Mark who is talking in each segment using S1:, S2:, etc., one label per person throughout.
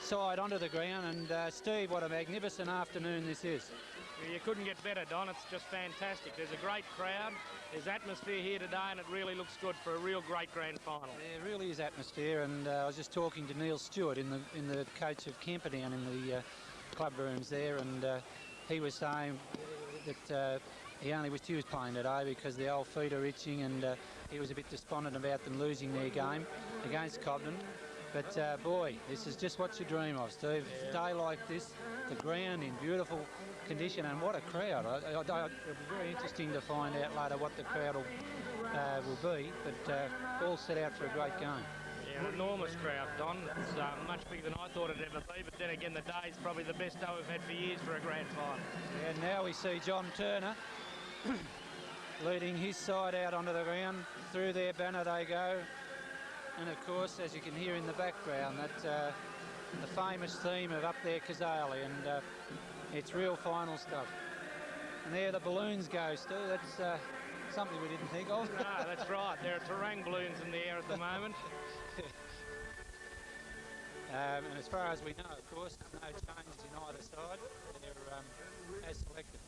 S1: side onto the ground. And Steve, what a magnificent afternoon this is.
S2: Yeah, you couldn't get better, Don. It's just fantastic. There's a great crowd. There's atmosphere here today, and it really looks good for a real great grand final.
S1: There really is atmosphere, and I was just talking to Neil Stewart in the coach of Camperdown in the club rooms there, and he was saying that he only wished he was playing today because the old feet are itching, and he was a bit despondent about them losing their game against Cobden. But boy, this is just what you dream of, Steve.
S2: Yeah.
S1: A day like this, the ground in beautiful condition, and what a crowd. It'll be very interesting to find out later what the crowd will be, but all set out for a great game.
S2: Yeah, an enormous crowd, Don. It's much bigger than I thought it'd ever be, but then again, the day's probably the best day we've had for years for a grand final.
S1: Yeah, now we see John Turner leading his side out onto the ground. Through their banner they go. And of course, as you can hear in the background, that's the famous theme of Up There Kazali, and it's real final stuff. And there the balloons go, Stu. That's something we didn't think of.
S2: No, that's right. There are Terang balloons in the air at the moment.
S1: And as far as we know, of course, no changes in either side. They're as selected.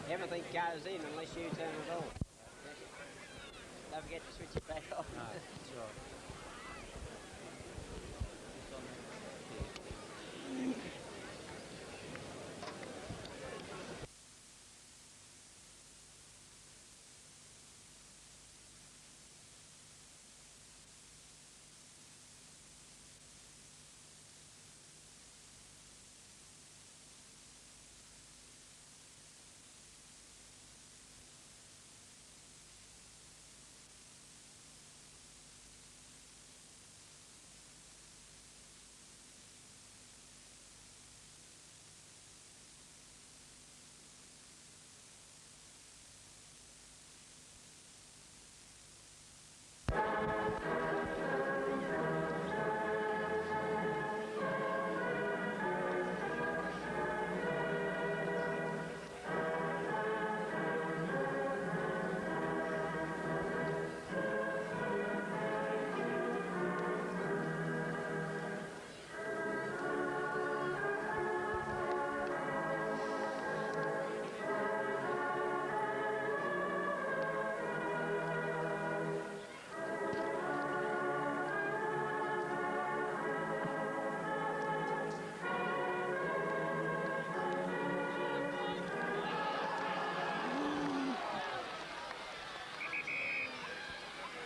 S3: Everything goes in unless you turn it on. Don't forget to switch it back off.
S1: No, that's right.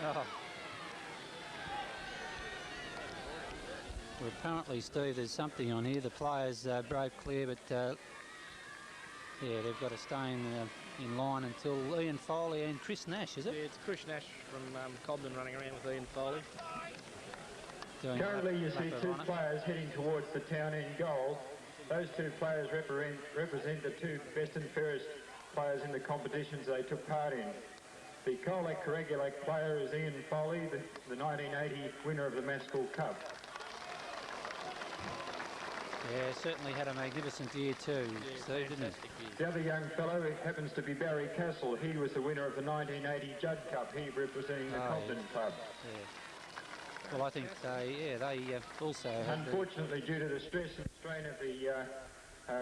S1: Oh. Well, apparently, Steve, there's something on here. The players broke clear, but yeah, they've got to stay in line until Ian Foley and Chris Nash, is it?
S2: Yeah, it's Chris Nash from Cobden running around with Ian Foley.
S1: doing
S4: Currently you see
S1: lap
S4: two
S1: on it.
S4: players heading towards the town end goal. Those two players represent the two best and fairest players in the competitions they took part in. The Colac-Coragulac player is Ian Foley, the 1980 winner of the Maskell Cup.
S1: Yeah, certainly had a magnificent year too, Steve, didn't he?
S4: The other young fellow happens to be Barry Castle. He was the winner of the 1980 Judd Cup, he representing the Hampden Club.
S1: Yeah. Well, I think they also had
S4: Unfortunately, due to the stress and strain of the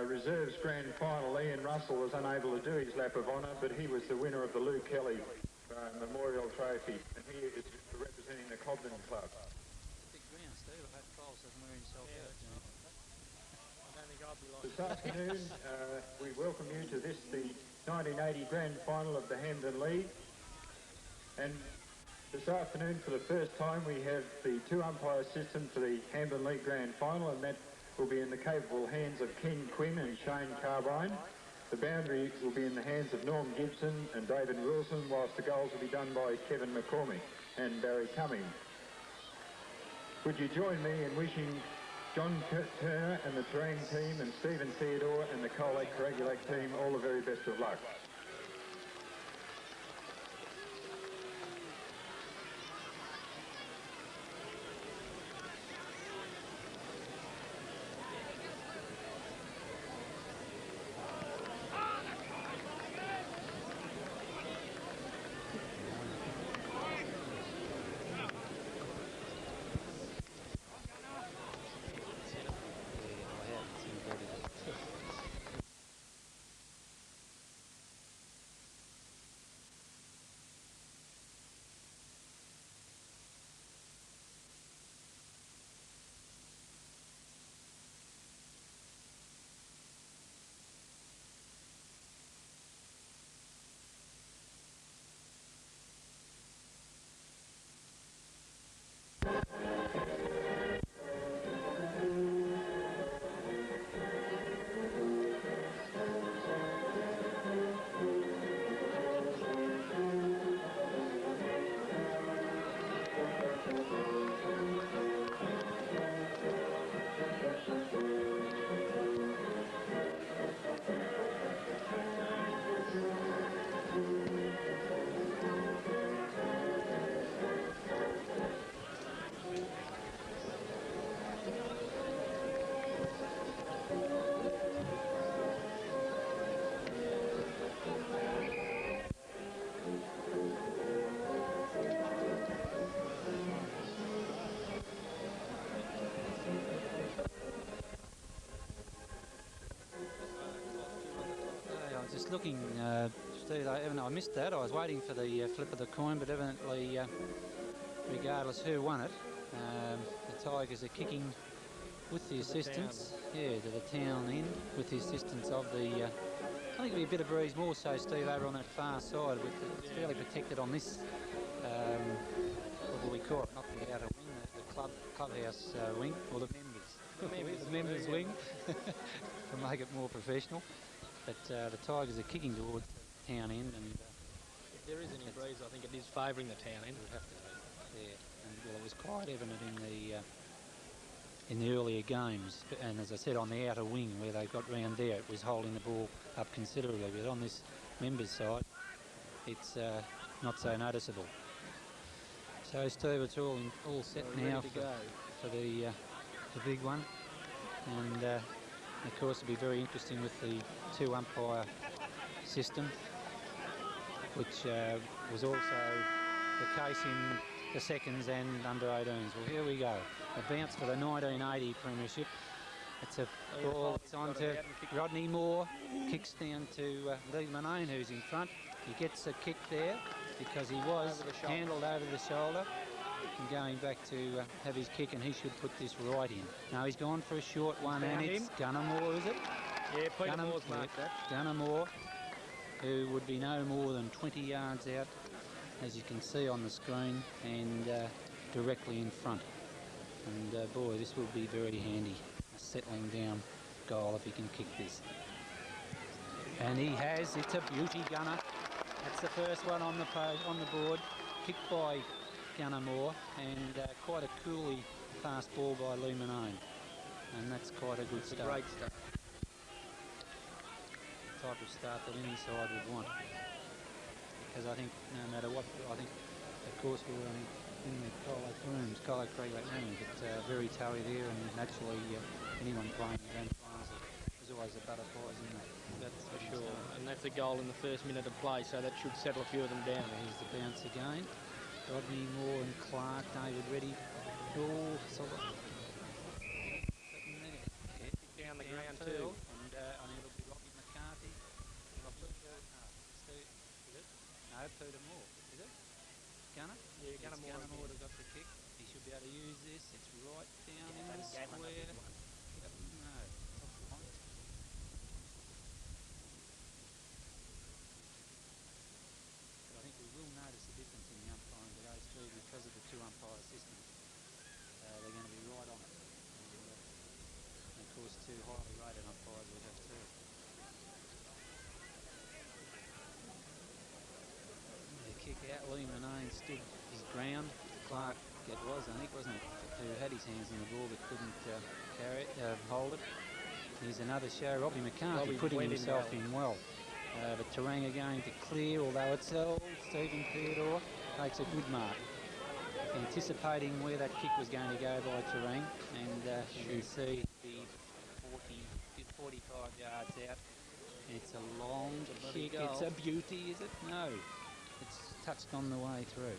S4: reserves grand final, Ian Russell was unable to do his lap of honour, but he was the winner of the Lou Kelly Memorial Trophy, and he is representing the Cobden Club.
S1: big ground, Steve. I hope Coles doesn't wear himself out.
S4: This afternoon, we welcome you to the 1980 grand final of the Hampden League, and this afternoon, for the first time, we have the two-umpire system for the Hampden League Grand Final, and that will be in the capable hands of Ken Quinn and Shane Carbine. The boundary will be in the hands of Norm Gibson and David Wilson, whilst the goals will be done by Kevin McCormick and Barry Cumming. Would you join me in wishing John Turner and the Terang team and Stephen Theodore and the Colac-Coragulac team all the very best of luck.
S1: Just looking, Steve, I missed that. I was waiting for the flip of the coin, but evidently, regardless who won it, the Tigers are kicking with the assistance, to the town end, with the assistance of the, I think it'll be a bit of breeze more so, Steve, over on that far side. It's fairly protected on this, what will we call it, not the outer wing, the clubhouse wing, or the members wing, to make it more professional. But the Tigers are kicking towards the town end, and
S2: if there is any breeze, I think it is favouring the town end.
S1: It would have to be, yeah. And well, it was quite evident in the earlier games. And as I said, on the outer wing where they got round there, it was holding the ball up considerably. But on this members' side, it's not so noticeable. So Steve, it's all set now for the big one, and. Of course, it'll be very interesting with the two-umpire system, which was also the case in the seconds and under-18s. Well, here we go. A bounce for the 1980 premiership. It's a ball that's on to Rodney Moore. Kicks down to Lee Manone, who's in front. He gets a kick there because he was handled over the shoulder. And going back to have his kick, and he should put this right in. Now he's gone for a short one, and it's Gunnar Moore, is it?
S2: Yeah, Peter Moore's marked that.
S1: Gunnar Moore, who would be no more than 20 yards out, as you can see on the screen, and directly in front. And boy, this will be very handy, a settling down goal if he can kick this. And he has. It's a beauty, Gunnar. That's the first one on the board, kicked by Gunnar Moore, and quite a coolly fast ball by Lee Manone, and that's quite a good
S2: It's a
S1: start.
S2: great start.
S1: Type of start that any side would want. Because I think no matter what, I think, of course, we were in the Colac-Coragulac rooms, but very toughy there, and naturally anyone playing the grand finals, there's always the butterflies in there. That's
S2: For sure, and that's a goal in the first minute of play, so that should settle a few of them down.
S1: Here's the bounce again. Rodney Moore and Clark, David Reddy. Oh, sort of.
S2: Down the ground too.
S1: And it'll be Robbie McCarthy. Steve, is it? No, Peter Moore, is it? Gunner?
S2: Yeah, Gunner Moore.
S1: Gunner Moore got the kick. He should be able to use this. It's right down in the square. No, top line. But I think we will notice a difference in the umpiring today too because of the two umpire systems. They're going to be right on it. And of course, two highly rated umpires we have too. The kick out, Lee Manone stood his ground. Clark, it was, I think, wasn't it, who had his hands in the ball but couldn't carry it, hold it. Here's another show. Robbie McCarthy putting himself in well. But Terang again to clear, although it's old. Stephen Theodore takes a good mark. Anticipating where that kick was going to go by Terang, and you can see the 45 yards out. It's a long kick. It's a beauty, is it? No. It's touched on the way through.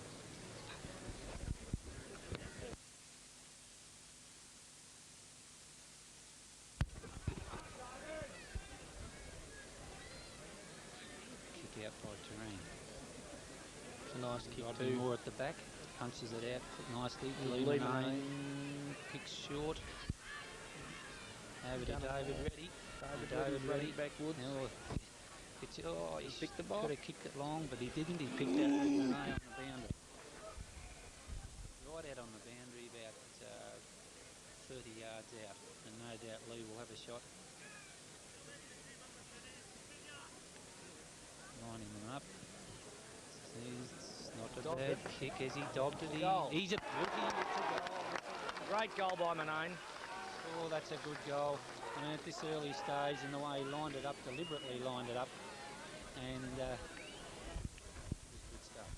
S1: Kick out by Terang.
S2: It's a nice kick
S1: Rodney
S2: too.
S1: Moore at the back, punches it out nicely.
S2: Lee Manone
S1: kicks short. Over to David Reddy. David Reddy
S2: backwards.
S1: He
S2: picked the ball.
S1: Could have kicked it long, but he didn't. He picked out Lee Manone on the boundary. Right out on the boundary, about 30 yards out, and no doubt Lee will have a shot. Lining them up. It's not a bad kick as he dogged it. He's a beauty. It's a goal.
S2: Great goal by Manone.
S1: Oh, that's a good goal. I mean, at this early stage, and the way he lined it up, deliberately lined it up, and good stuff.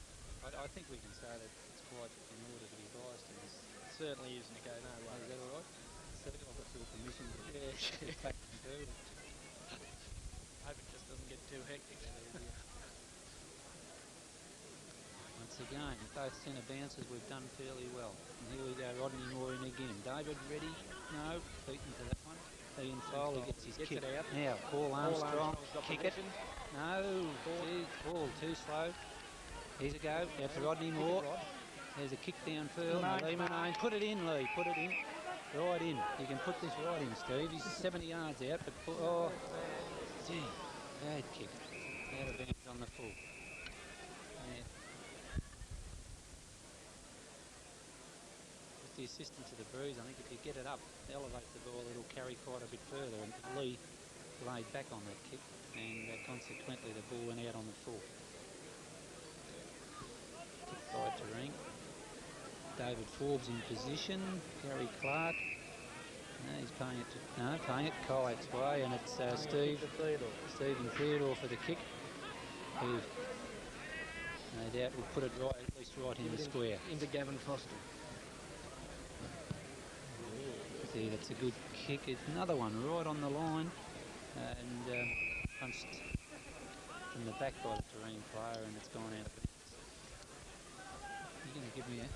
S1: I think we can say that it's quite in order to be biased in this.
S2: It certainly is, Nico. No way.
S1: Is that all right? I've got your permission to get back and do it.
S2: Hope it just doesn't get too hectic.
S1: Once again, both centre bounces we've done fairly well. And here we go, Rodney Moore in again. David Reddy, no, beaten to that one. Ian Foley gets his kick.
S2: It out.
S1: Now, Paul Armstrong, kick it.
S2: position.
S1: No, Paul, too slow. Here's a go, out to Rodney Moore. There's a kick down field. Lee Manone, put it in, Lee, put it in. Right in. You can put this right in, Steve. He's 70 yards out, but gee, bad kick. Out of bounds on the full. Yeah. With the assistance of the breeze, I think if you get it up, elevate the ball, it'll carry quite a bit further. And Lee laid back on that kick, and consequently the ball went out on the full. Kick by Terang. David Forbes in position. Gary Clark. No, he's paying it to paying it Colac's way, and it's Stephen Theodore for the kick, who no doubt will put it right, at least right in the square.
S2: Into Gavin Foster.
S1: See, that's a good kick. It's another one right on the line, and punched from the back by the Terang player, and it's gone out. You're going to give me a...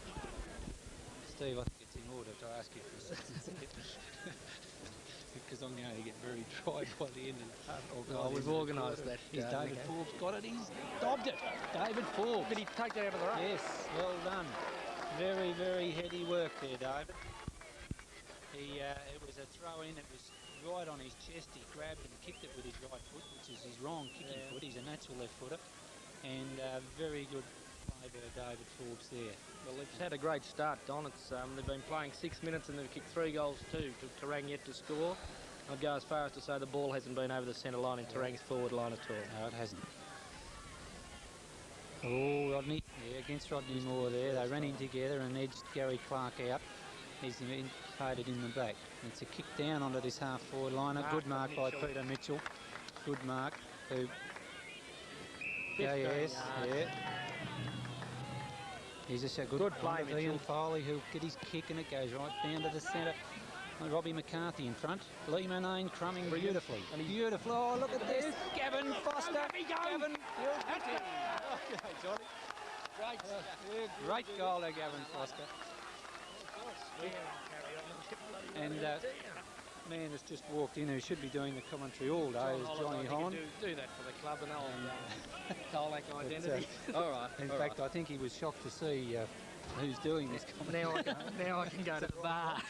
S1: Steve, I think it's in order to ask you for assistance because I'm going to get very dry by the end of the
S2: we've organised that.
S1: He's David Forbes got it. He's dobbed it. David Forbes.
S2: Did he take that out of the ruck?
S1: Yes, well done. Very, very heady work there, David. It was a throw in. It was right on his chest. He grabbed and kicked it with his right foot, which is his wrong kicking foot. He's a natural left footer, and very good play by David Forbes there.
S2: Well, they've had a great start, Don. It's they've been playing 6 minutes and they've kicked 3 goals too. Terang yet to score. I'd go as far as to say the ball hasn't been over the centre line in Terang's forward line at all.
S1: No, it hasn't. Oh, Rodney. Yeah, against Rodney Moore there. They ran in together and edged Gary Clark out. He's indicated in the back. It's a kick down onto this half-forward liner. Good mark by Peter Mitchell. Good mark. Who? Yes, yeah. He's just a good
S2: play,
S1: Mitchell. Ian Foley, who'll get his kick, and it goes right down to the centre. And Robbie McCarthy in front. Lee Manane crumbing beautifully. Beautiful. Oh, look at this. Gavin Foster. Gavin. Great goal to Gavin Foster. And man has just walked in who should be doing the commentary all day is Johnny Holland.
S2: Do that for the club and they'll Colac identity.
S1: All right. In fact, I think he was shocked to see who's doing this commentary.
S2: Now I can go to the bar.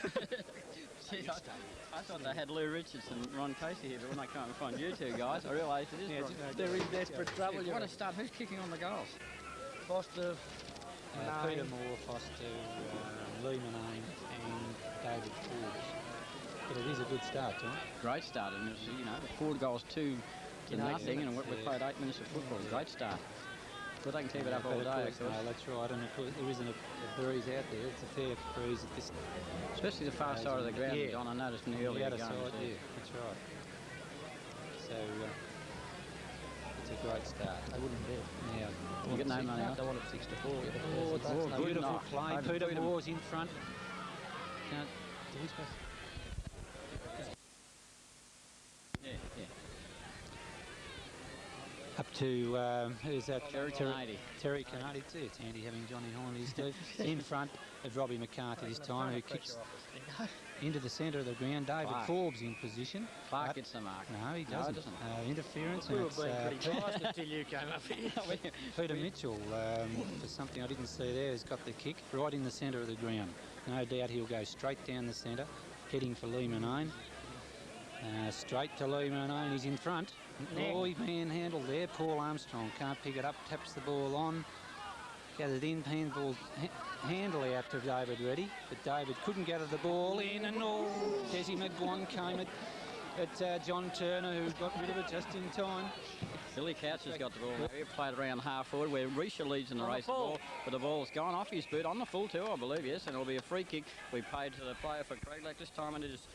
S5: Gee, I thought they had Lou Richards and Ron Casey here, but when I can't find you two guys, I realised it is Ron.
S2: They're in desperate trouble.
S5: What a start. Who's kicking on the goals?
S2: Foster,
S1: Peter Moore, Foster, Lee Manane and David Forbes. But it is a good start, John.
S5: Great start, and it's, you know, 4 goals to nothing, and we played 8 minutes of football. Great start. But they can keep it up all day, of course.
S1: No, that's right, and of course there isn't a breeze out there. It's a fair breeze at this.
S5: Especially the far side of the ground, John. I noticed in the earlier games.
S1: Yeah, that's right. So it's a great start.
S2: They wouldn't bet.
S1: Now,
S5: you get no money off.
S2: They wanted 6 to 4.
S1: Oh, that's beautiful play. Peter Moore's in front. Can't do his best.
S5: Yeah.
S1: Up to, who's that?
S5: Terry Canady.
S1: Terry Canady, too. It's handy having Johnny Holland too. In front of Robbie McCarthy this time, who kicks into the centre of the ground. David Forbes in position.
S5: Clark gets the mark.
S1: No, he doesn't. Interference.
S2: We
S1: and
S2: were
S1: it's,
S2: being pretty biased until you came up here.
S1: Peter Mitchell, for something I didn't see there, has got the kick right in the centre of the ground. No doubt he'll go straight down the centre, heading for Lee Manane. Straight to Lee Manane, he's in front. Oh, he manhandled there. Paul Armstrong can't pick it up, taps the ball on. Gathered in, handball handle out to David Reddy, but David couldn't gather the ball in, and Desi McGuan came at John Turner, who got rid of it just in time.
S5: Billy Couch has got the ball. He played around half forward where Risha leads in the race. But the ball's gone off his boot on the full too, I believe, yes, and it'll be a free kick. We paid to the player for Coragulac this time, and it is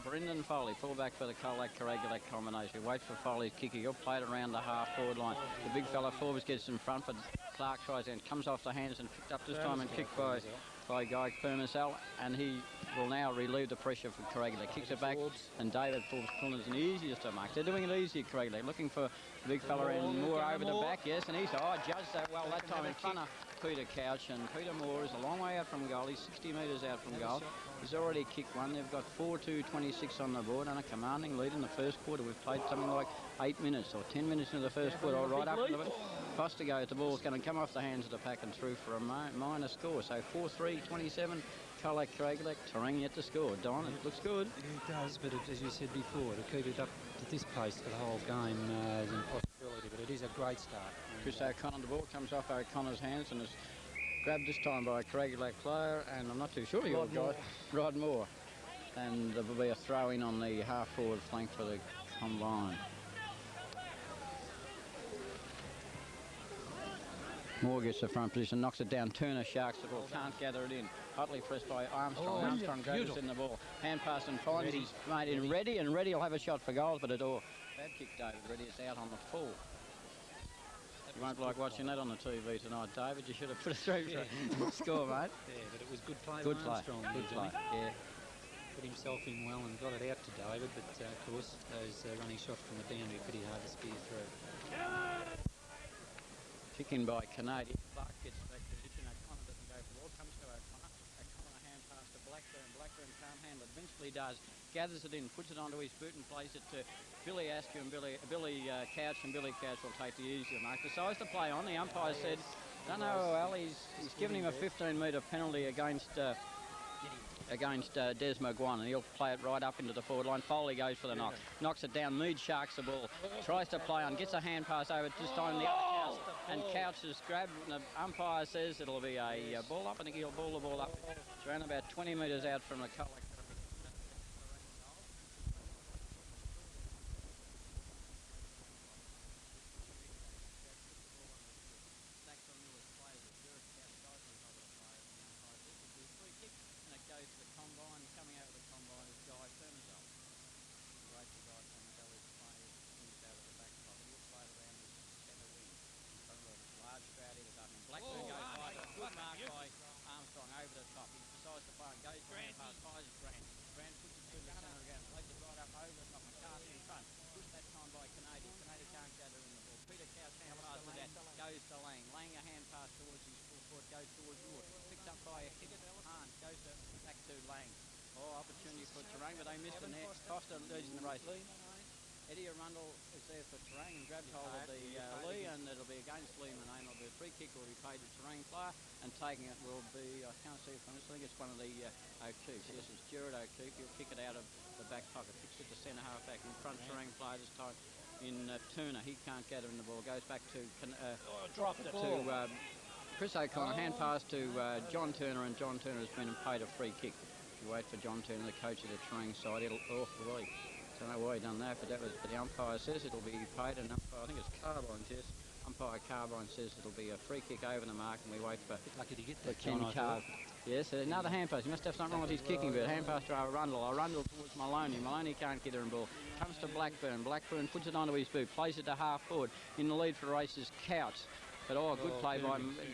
S5: Brendan Foley, fullback for the Colac-Coragulac combination. Waits for Foley's kick. He'll play it around the half-forward line. The big fella Forbes gets in front, but Clark tries and comes off the hands and picked up this time and kicked by Guy Permisal, and he will now relieve the pressure for Coragulac. Kicks it back, and David Forbes pulls an easiest to mark. They're doing it easy, Coragulac, looking for the big fella and Moore over the back, yes, and he's judged that well that time in front of Peter Couch, and Peter Moore is a long way out from goal. He's 60 metres out from goal. He's already kicked one. They've got 4-2-26 on the board and a commanding lead in the first quarter. We've played something like 8 minutes or 10 minutes into the first quarter, or right up to the Foster goes. The ball's going to come off the hands of the pack and through for a minor score. So 4-3-27. Colac-Coragulac, Terang yet to score. Don, it looks good.
S1: It does, but as you said before, to keep it up to this pace for the whole game is an impossibility, but it is a great start.
S5: Chris O'Connor, the ball comes off O'Connor's hands and is grabbed this time by a Coragulac player, and I'm not too sure you're Rod Moore. And there will be a throw in on the half-forward flank for the combine. Moore gets the front position, knocks it down. Turner sharks the ball, can't gather it in. Hotly pressed by Armstrong. Armstrong goes in the ball. Hand pass and finds his mate in Reddy, and Reddy will have a shot for goals, but bad kick, David Reddy is out on the full. You won't like watching that on the TV tonight, David. You should have put it through for a score, mate.
S1: Yeah, but it was good play
S5: Good
S1: by
S5: play.
S1: Armstrong.
S5: Good play, yeah.
S1: Put himself in well and got it out to David, but of course, those running shots from the boundary are pretty hard to spear through.
S5: Kick in by Canadian. Clark gets back to position. O'Connor doesn't go for the ball. Comes to O'Connor. O'Connor a hand pass to Blackburn. Blackburn can't handle it. Eventually does. Gathers it in, puts it onto his boot and plays it to Billy Askew and Billy Couch, and Billy Couch will take the easier mark. Decides to play on. The umpire said, don't know, Al, he's given him a 15-metre penalty against Des McGuan, and he'll play it right up into the forward line. Foley goes for the knock. Knocks it down. Mead sharks the ball. Tries to play on. Gets a hand pass over this time. The other Couch, and Couch is grabbed, and the umpire says it'll be a ball up. I think he'll ball the ball up. It's around about 20 metres out from the Colac. Goes for hand pass, fires at Grant. Grant puts it through the centre again. Plays it right up over the top. McCarthy in front. Pushed that time by Canady. Canady can't gather in the ball. Peter Couch hand pass to that. Goes to Lang. Lang a hand pass towards his full foot. Goes towards Wood. Picked up by a kick. Hahn goes back to Lang. Oh, opportunity for Terang, but they missed the net. Foster leads in the race. Eddie Arundel is there for Terang and grabs hold of the Lee, and it'll be against Lee Manane. It'll be a free kick, will be paid to Terang player, and taking it will be, I can't see from this, I think it's one of the O'Keefe's. Yes, it's Gerard O'Keefe. He'll kick it out of the back pocket, kicks it to centre half back in front. Terang player this time in Turner. He can't gather in the ball. Goes back to Chris O'Connor. Hand pass to John Turner, and John Turner has been paid a free kick. You wait for John Turner, the coach of the Terang side. It'll really. I don't know why he done that, but the umpire says it'll be paid, and I think it's Carbine, yes. Umpire Carbine says it'll be a free kick over the mark, and we wait for
S1: Lucky to get that,
S5: Ken Carr. Yes, another hand pass. He must have something wrong with his kicking, but hand pass to Arundel. Arundel towards Maloney. Maloney can't get her in ball. Comes to Blackburn. Blackburn puts it onto his boot, plays it to half forward. In the lead for the race is Couch. But good play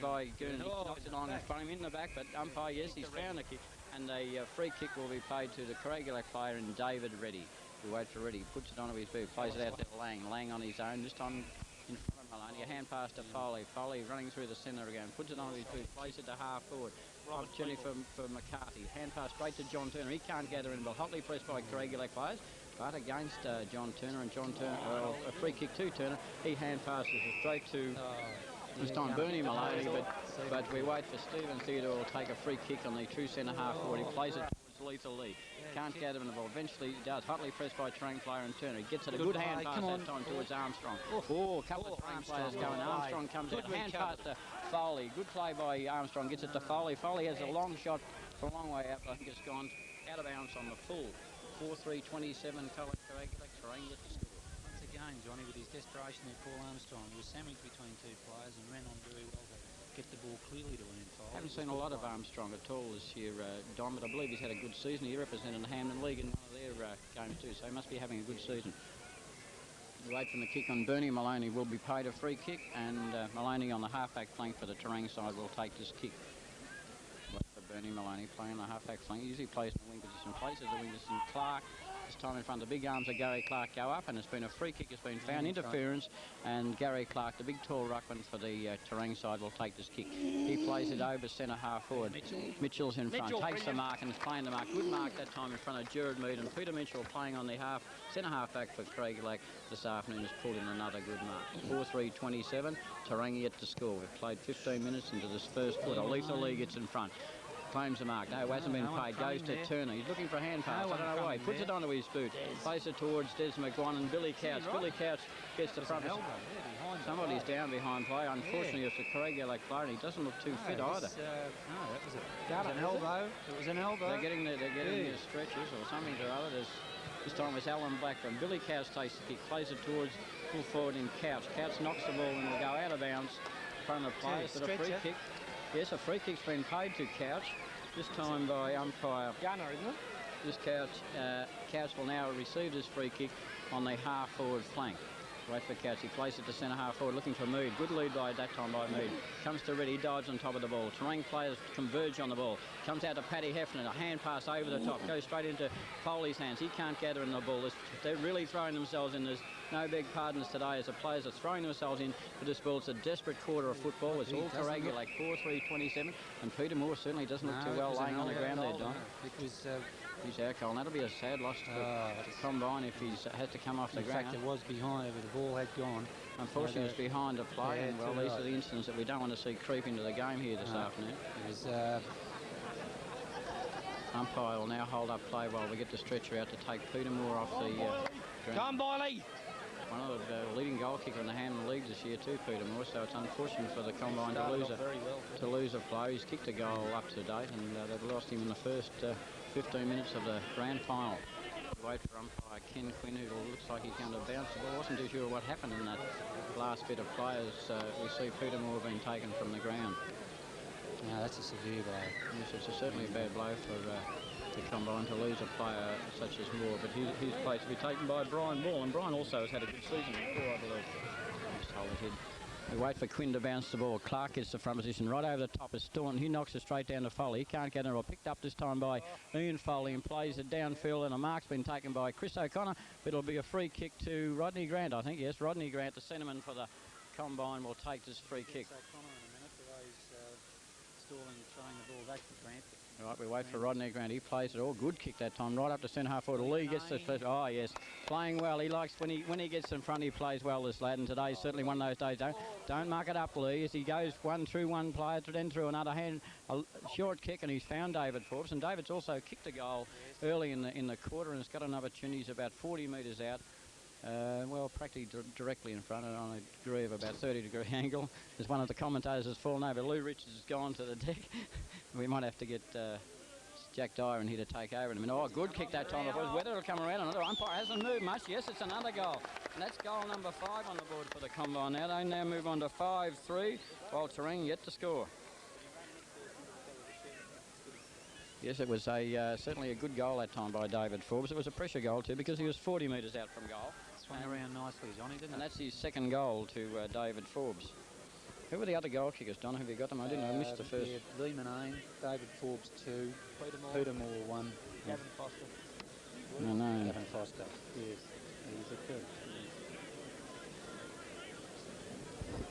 S5: by Gurney. He knocks it on in front of him in the back, but umpire, yes, he's found a kick. And a free kick will be paid to the Coragulac player in David Reddy. We wait for Reddy, puts it onto his boot, plays it out to Lang. Lang on his own, this time in front of Maloney. A hand pass to Foley. Foley running through the centre again, puts it onto his boot, plays it to half forward. Opportunity for McCarthy. Hand pass straight to John Turner. He can't gather in, but hotly pressed by Coragulac players. But against John Turner, and John Turner, a free kick to Turner. He hand passes it straight to this time Bernie Maloney, but we wait for Stephen Theodore to take a free kick on the true centre half forward. He plays it towards Lethal Lee. Can't gather in the ball. Eventually he does. Hotly pressed by Terang player and Turner. He gets it a good hand pass that time towards Armstrong. Oh, a couple of Terang players going. Armstrong comes out. Hand pass to Foley. Good play by Armstrong. Gets it to Foley. Foley has a long shot from a long way out. I think it's gone out of bounds on the full. 4-3-27. Colac-Coragulac. Terang yet to score.
S1: Once again, Johnny, with his desperation there, Paul Armstrong was sandwiched between two players and ran on very well to get the ball clearly to an foul.
S5: Haven't seen a lot of Armstrong at all this year, Don, but I believe he's had a good season. He represented the Hampden League in one of their games too, so he must be having a good season. The wait from the kick on Bernie Maloney will be paid a free kick, and Maloney on the half-back flank for the Terang side will take this kick. Wait for Bernie Maloney playing on the half-back flank. He usually plays in the wing position, places the wing position. Clark. This time in front of the big arms of Gary Clark go up, and it's been a free kick. It's been found interference, and Gary Clark, the big tall ruckman for the Terang side, will take this kick. He plays it over centre half forward. Mitchell's in front, takes the mark and is playing the mark. Good mark that time in front of Gerard Mead, and Peter Mitchell playing on the centre half back for Coragulac this afternoon has pulled in another good mark. 4-3-27. Terang yet to score. We've played 15 minutes into this first quarter. Lethal Lee gets in front. Claims the mark. No, hasn't been paid. Goes to Turner. He's looking for a hand pass. I don't know why. He puts it onto his boot. Plays it towards Des McGuan and Billy Couch. Billy Couch gets the front. Somebody's down behind play. Unfortunately, it's a Coragulac player, and he doesn't look too fit either.
S1: No, that was an elbow. It was an elbow.
S5: They're getting their stretchers or something or other. This time it's Alan Blackburn. Billy Couch takes the kick, plays it towards full forward in Couch. Couch knocks the ball and will go out of bounds in front of the players. But a free kick. Yes, a free kick's been paid to Couch, this time by umpire Gunner, isn't it? This Couch will now receive this free kick on the half-forward flank. Right for Couch. He plays it to centre half forward, looking for Mead. Good lead by that time by Mead. Comes to Reddy, dives on top of the ball. Terang players converge on the ball. Comes out to Paddy Heffernan. A hand pass over the top. Goes straight into Foley's hands. He can't gather in the ball. They're really throwing themselves in. There's no big pardons today as the players are throwing themselves in for this ball. It's a desperate quarter of football. It's all Coragulac. 4-3-27. And Peter Moore certainly doesn't look too well laying on the ground there, Don. He's out cold, and that'll be a sad loss to Combine if he has to come off the ground.
S1: In fact, it was behind, but the ball had gone.
S5: Unfortunately, it's behind the play, and well, these are the incidents that we don't want to see creep into the game here this afternoon. Umpire will now hold up play while we get the stretcher out to take Peter Moore off the ground.
S2: Come, Biley!
S5: One of the leading goal kicker in the Hampden League this year too, Peter Moore, so it's unfortunate for the Combine to lose a player. He's kicked a goal up to date, and they've lost him in the first 15 minutes of the grand final. Wait for umpire Ken Quinn, who looks like he's going to bounce the ball. Wasn't too sure what happened in that last bit of play as we see Peter Moore being taken from the ground.
S1: No, that's a severe blow.
S5: Yes, it's certainly a bad blow for the Combine to lose a player such as Moore, but his place to be taken by Brian Ball, and Brian also has had a good season before, I believe. Just hold it. We wait for Quinn to bounce the ball. Clark gets the front position right over the top of Staunton. He knocks it straight down to Foley. He can't get it all. Picked up this time by Ian Foley and plays it downfield, and a mark's been taken by Chris O'Connor. But it'll be a free kick to Rodney Grant, I think. Yes, Rodney Grant, the centreman for the combine, will take this free kick.
S1: O'Connor in a minute, the way he's stalling, throwing the ball back to Grant.
S5: Right, we wait for Rodney Grant. He plays it all. Good kick that time, right up to centre half forward. Lee gets the first. Oh yes, playing well. He likes when he gets in front. He plays well, this lad. And today's certainly one of those days. Don't muck it up, Lee. As he goes one player, then through another hand, a short kick, and he's found David Forbes. And David's also kicked a goal early in the quarter, and has got an opportunity. He's about 40 metres out. Well, practically directly in front, on a degree of about 30-degree angle. As one of the commentators has fallen over, Lou Richards has gone to the deck. We might have to get Jack Dyer in here to take over in a minute. Oh, good kick that time. Whether it'll come around or not, the umpire hasn't moved much. Yes, it's another goal. And that's goal number 5 on the board for the combine. Now they now move on to 5-3, while Terang yet to score. Yes, it was certainly a good goal that time by David Forbes. It was a pressure goal too, because he was 40 metres out from goal.
S1: Swung around nicely, Johnny, didn't it?
S5: And that's his second goal to David Forbes. Who were the other goal kickers, Don? Have you got them? I didn't. I missed the first.
S1: Yeah, Lee Manane, David Forbes 2, Peter Moore 1, Gavin Foster.
S5: No.
S1: Gavin Foster, yes. He's a kid.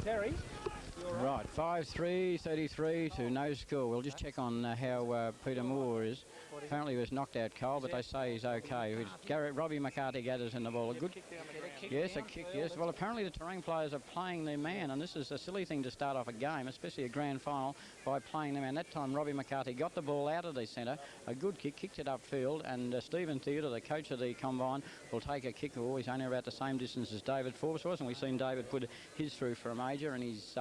S1: Terry?
S5: Right, 5-3, 33 to no score. We'll just check on how Peter Moore is. Apparently he was knocked out cold, but they say he's okay. Robbie McCarthy gathers in the ball. A kick, yes. Well, apparently the Terang players are playing their man, and this is a silly thing to start off a game, especially a grand final, by playing their man. That time Robbie McCarthy got the ball out of the centre. A good kick, kicked it upfield, and Stephen Theodore, the coach of the combine, will take a kick. He's only about the same distance as David Forbes was, and we've seen David put his through for a major, and he's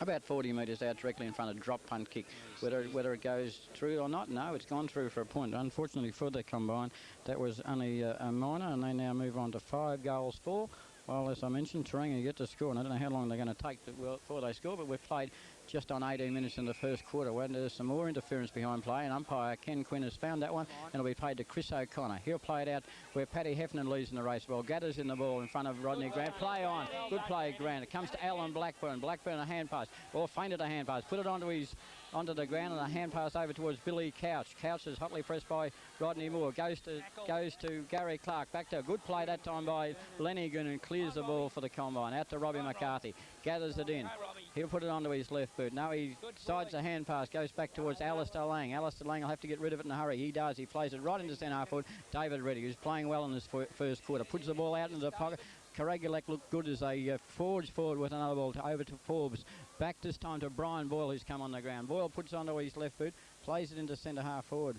S5: about 40 metres out directly in front of drop punt kick. Whether it goes through or not, no, it's gone through for a point. Unfortunately for the combine, that was only a minor, and they now move on to 5 goals for. Well, as I mentioned, Terang get to score, and I don't know how long they're going to take before they score, but we've played just on 18 minutes in the first quarter. Well, there's some more interference behind play, and umpire Ken Quinn has found that one, and it'll be played to Chris O'Connor. He'll play it out where Paddy Heffernan leads in the race. Well, gathers in the ball in front of Rodney Grant. Play on. Good play, Grant. It comes to Alan Blackburn. Blackburn a hand pass. Or feinted a hand pass. Put it onto the ground, and a hand pass over towards Billy Couch. Couch is hotly pressed by Rodney Moore. Goes to Gary Clark. Back to a good play that time by Lenigan, and clears the ball for the combine. Out to Robbie McCarthy. Gathers it in. He'll put it onto his left boot. Now he sides the hand pass. Goes back towards Alistair Lang. Alistair Lang will have to get rid of it in a hurry. He does. He plays it right into centre half forward. David Reddy, who's playing well in this first quarter, puts the ball out into the pocket. Coragulac looked good as they forged forward with another ball over to Forbes. Back this time to Brian Boyle, who's come on the ground. Boyle puts it onto his left boot, plays it into centre half forward.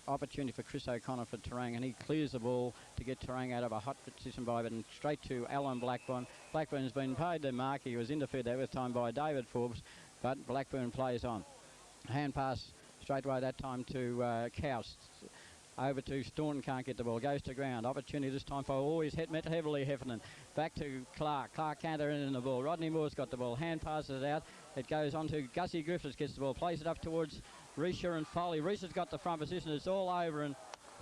S5: Opportunity for Chris O'Connor for Terang, and he clears the ball to get Terang out of a hot position by it, and straight to Alan Blackburn. Blackburn has been paid the mark. He was interfered there with time by David Forbes, but Blackburn plays on. Hand pass straight away that time to Couch. Over to Staunton, can't get the ball, goes to ground. Opportunity this time for always met heavily Heffernan. Back to Clark. Clark can't enter in the ball. Rodney Moore's got the ball. Hand passes it out. It goes on to Gussie Griffiths, gets the ball, plays it up towards Risha and Foley. Risha's got the front position. It's all over, and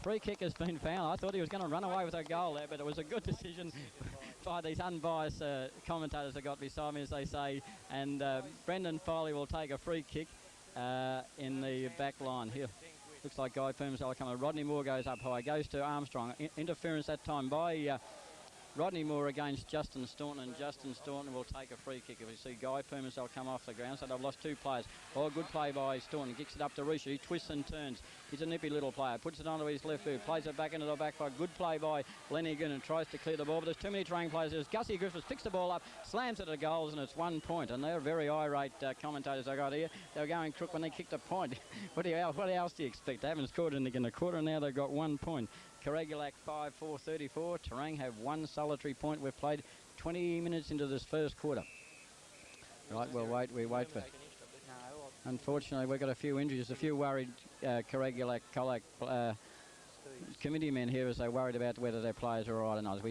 S5: free kick has been found. I thought he was going to run away with a goal there, but it was a good decision by these unbiased commentators that got beside me, as they say. And Brendan Foley will take a free kick in the back line here. Looks like Guy Permsell coming. Rodney Moore goes up high, goes to Armstrong. Interference that time by Rodney Moore against Justin Staunton, and Justin Staunton will take a free kick. If we see Guy Permsell come off the ground, so they've lost 2 players. Oh, good play by Staunton. Kicks it up to Risha. He twists and turns. He's a nippy little player. Puts it onto his left boot. Plays it back into the back line. Good play by Lenigan, and tries to clear the ball. But there's too many Terang players. There's Gussie Griffiths picks the ball up, slams it at goals, and it's 1 point. And they're very irate commentators I got here. They were going crook when they kicked a point. What else do you expect? They haven't scored in the quarter, and now they've got 1 point. Coragulac 5-4-34. Terang have 1 solitary point. We've played 20 minutes into this first quarter. Right, we wait for. Unfortunately, we've got a few injuries, a few worried Colac committee men here, as they're worried about whether their players are all right or not.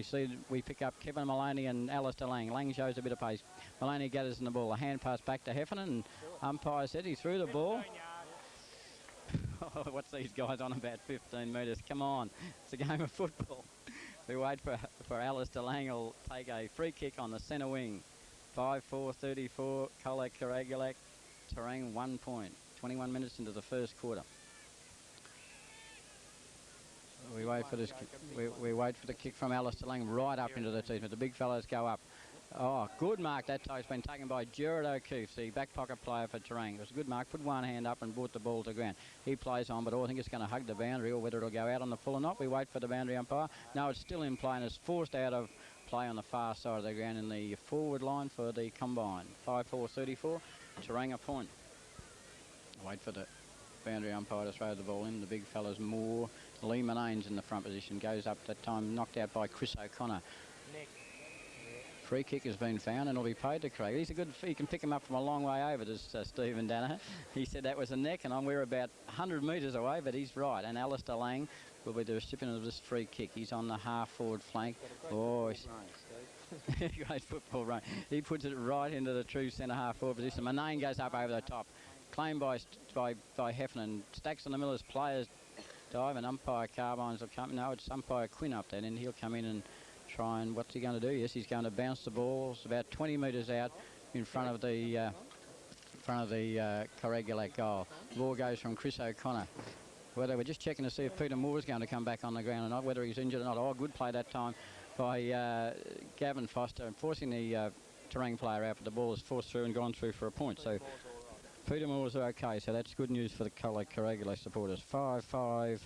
S5: We pick up Kevin Maloney and Alistair Lang. Lang shows a bit of pace. Maloney gathers in the ball. A hand pass back to Heffernan, and umpire said he threw the ball. What's these guys on about 15 metres? Come on, it's a game of football. We wait for Alistair Lang. Will take a free kick on the centre wing. 5-4-34, Colac-Coragulac, Terang 1 point. 21 minutes into the first quarter. We wait for this. We wait for the kick from Alistair Lang right up into the teeth. But the big fellows go up. Oh, good mark that time. It's been taken by Gerard O'Keefe, the back pocket player for Terang. It was a good mark. Put one hand up and brought the ball to ground. He plays on, but I think it's going to hug the boundary, or whether it'll go out on the full or not. We wait for the boundary umpire. No, it's still in play and it's forced out of play on the far side of the ground in the forward line for the combine. 5-4-34, Terang a point. Wait for the boundary umpire to throw the ball in. The big fella's Moore. Lee Monane's in the front position. Goes up that time, knocked out by Chris O'Connor. Free kick has been found and will be paid to Craig. He's a good, he can pick him up from a long way over, does Stephen Danaher. He said that was a neck, and we're about 100 metres away, but he's right. And Alistair Lang will be the recipient of this free kick. He's on the half-forward flank. Oh, great football run. He puts it right into the true centre-half forward position. Manane goes up over the top. Claimed by Heffernan. Stacks on the Millers players dive, and umpire Carbines will come. No, it's umpire Quinn up there, and he'll come in and try and, what's he going to do? Yes, he's going to bounce the ball. It's about 20 metres out in front of the Coragulac goal. The ball goes from Chris O'Connor. Well, they were just checking to see if Peter Moore was going to come back on the ground or not, whether he's injured or not. Oh, good play that time by Gavin Foster, and forcing the Terang player out, but the ball is forced through and gone through for a point. So Peter Moore's okay, so that's good news for the Colac-Coragulac supporters. 5-5-35,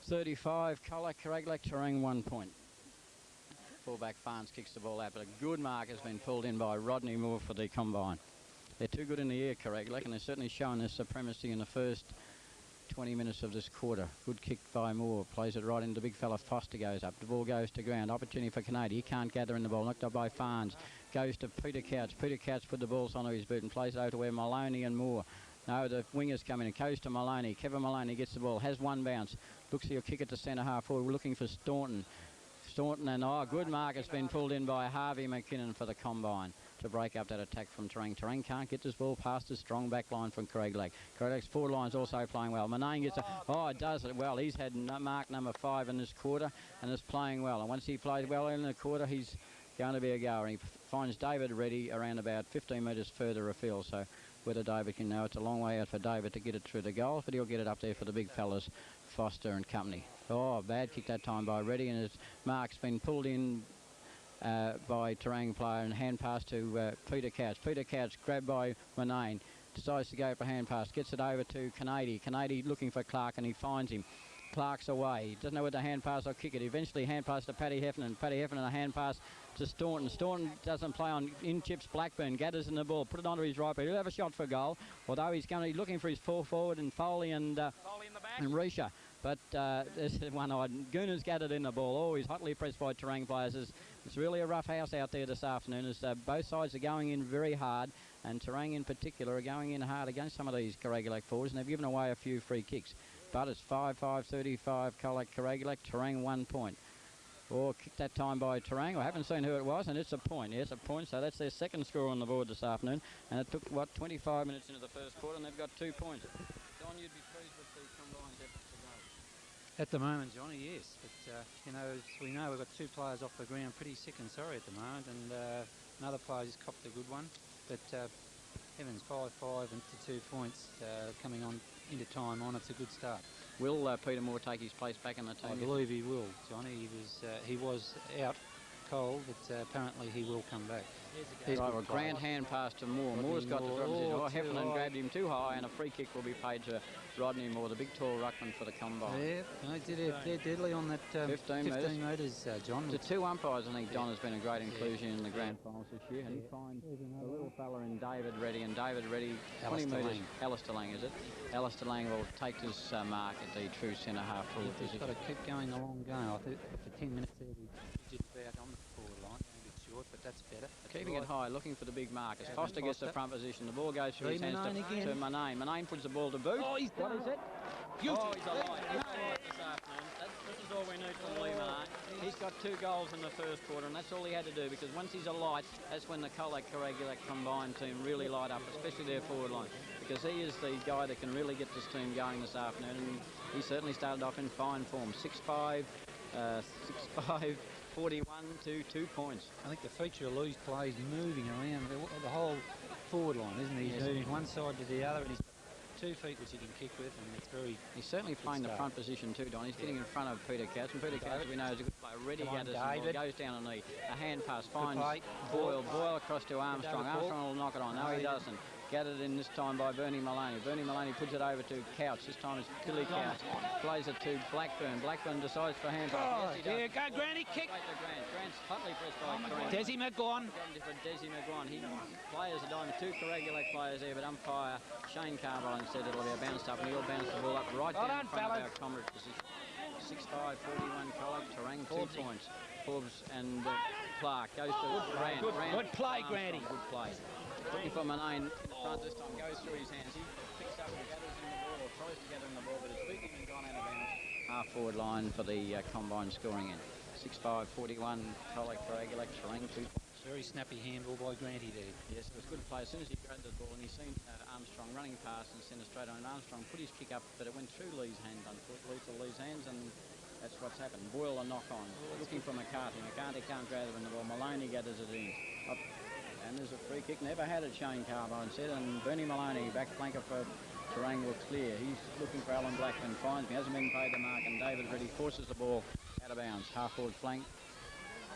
S5: Colac-Coragulac, Terang 1 point. Fullback Barnes kicks the ball out, but a good mark has been pulled in by Rodney Moore for the combine. They're too good in the air, Coragulac, and they're certainly showing their supremacy in the first 20 minutes of this quarter. Good kick by Moore, plays it right into big fella. Foster goes up, the ball goes to ground. Opportunity for Canady, he can't gather in the ball, knocked up by Farnes. Goes to Peter Couch. Peter Couch put the balls onto his boot and plays it over to where Maloney and Moore. No, the wingers come in and goes to Maloney. Kevin Maloney gets the ball, has one bounce. Looks he'll kick it to centre half forward. We're looking for Staunton. Staunton, and good mark has been pulled in by Harvey McKinnon for the combine to break up that attack from Terang. Terang can't get this ball past the strong back line from Coragulac. Coragulac's forward line's also playing well. Manane gets does it well. He's had mark number 5 in this quarter and is playing well. And once he plays well in the quarter, he's going to be a goer. And he finds David ready around about 15 metres further afield. So whether David can know, it's a long way out for David to get it through the goals, but he'll get it up there for the big fellas, Foster and company. Oh, bad kick that time by Reddy, and his mark's been pulled in by Terang player, and hand pass to Peter Couch. Peter Couch grabbed by Manane, decides to go for hand pass, gets it over to Canady. Canady looking for Clark, and he finds him. Clark's away. He doesn't know whether to hand pass or kick it. Eventually hand pass to Paddy Heffernan. Paddy Heffernan a hand pass to Staunton. Staunton doesn't play on, in chips Blackburn, gathers in the ball, put it onto his right, but he'll have a shot for goal, although he's going to be looking for his full forward and Foley and Risha. But there's one-eyed. Gooner's gathered in the ball. Oh, he's hotly pressed by Terang players. It's really a rough house out there this afternoon, as both sides are going in very hard, and Terang in particular are going in hard against some of these Coragulac forwards, and they've given away a few free kicks. But it's 5-5-35, Colac-Coragulac, Terang 1 point. Oh, kicked that time by Terang. I haven't seen who it was, and it's a point. Yes, a point. So that's their second score on the board this afternoon. And it took, 25 minutes into the first quarter, and they've got 2 points. Don, you'd be pleased with the combined efforts today?
S1: At the moment, Johnny, yes. But, as we know, we've got 2 players off the ground pretty sick and sorry at the moment, and another player just copped a good one. But Evans 5-5 and to 2 points coming on into time on. It's a good start.
S5: Will Peter Moore take his place back in the team?
S1: I believe he will, Johnny. He was out cold, but apparently he will come back.
S5: Right, well, grand hand pass to Moore. Moore's got the drop. Heffernan grabbed him too high, and a free kick will be paid to Rodney Moore, the big tall ruckman for the combine.
S1: Yeah, they're deadly on that 15 metres, John.
S5: The 2 umpires, I think Don has been a great inclusion in the grand finals this year, and he finds a little fella in David Reddy, and David Reddy, 20 metres. Alistair Lang, is it? Alistair Lang will take his mark at the true centre half forward position.
S1: He's got to keep going the long game. I think for 10 minutes there, we did about on the forward line. Short, but that's better.
S5: Keeping it high, looking for the big mark. As Foster gets the front position, the ball goes through his hands to Manane. Manane puts the ball to boot.
S1: Oh, he's done.
S5: What is it? Oh, he's alive. He's alive this afternoon. This is all we need from Lee Manane. He's got 2 goals in the first quarter, and that's all he had to do, because once he's alight, that's when the Colac-Coragulac combined team really light up, especially their forward line, because he is the guy that can really get this team going this afternoon, and he certainly started off in fine form. 6-5, 41 to 2 points.
S1: I think the feature of Lou's play is moving around the whole forward line, isn't he? He's moving one side to the other, and he's got 2 feet which he can kick with, and it's very...
S5: He's certainly playing the front position too, Don. He's getting in front of Peter Couch, and Peter Couch, we know, is a good player. Ready gathers the ball, goes down a knee. A hand pass, finds Boyle. Boyle across to Armstrong. Armstrong will knock it on. No, he doesn't. Gathered in this time by Bernie Maloney. Bernie Maloney puts it over to Couch. This time it's Billy Couch. Plays it to Blackburn. Blackburn decides for hand pass. Yes,
S1: here, go Granny, kick!
S5: Grant's hotly pressed by Terang.
S1: Desi McGuan.
S5: For Desi McGuan. Players are diving, 2 Coragulac players there, but umpire Shane Carbine said it'll be a bounce up, and he'll bounce the ball up right down in front of our comrade position. 6-5, 41 Colac, Terang, 2 points. Forbes and Clark goes to Grant.
S1: Good play, Granny.
S5: Good play. Looking for Manane in the front this time, goes through his hands. He picks up and gathers in the ball, or tries to gather in the ball, but it's beaten and gone out of bounds. Half forward line for the combine scoring in. 6-5, 41 Colac-Coragulac, Terang, 2 points.
S1: Very snappy handball by Granty there.
S5: Yes, it was a good play. As soon as he grabbed the ball and he seen Armstrong running past and sent it straight on, and Armstrong put his kick up, but it went through Lee's hands, unfortunately, Lee's hands, and that's what's happened. Boyle a knock on, looking for McCarthy. McCarthy can't grab it in the ball. Maloney gathers it in. Up, and there's a free kick. Never had it, Shane Carbine said, and Bernie Maloney, back flanker for Terang, looks clear. He's looking for Alan Blackman, finds me, hasn't been paid the mark, and David Reddy forces the ball out of bounds. Half forward flank,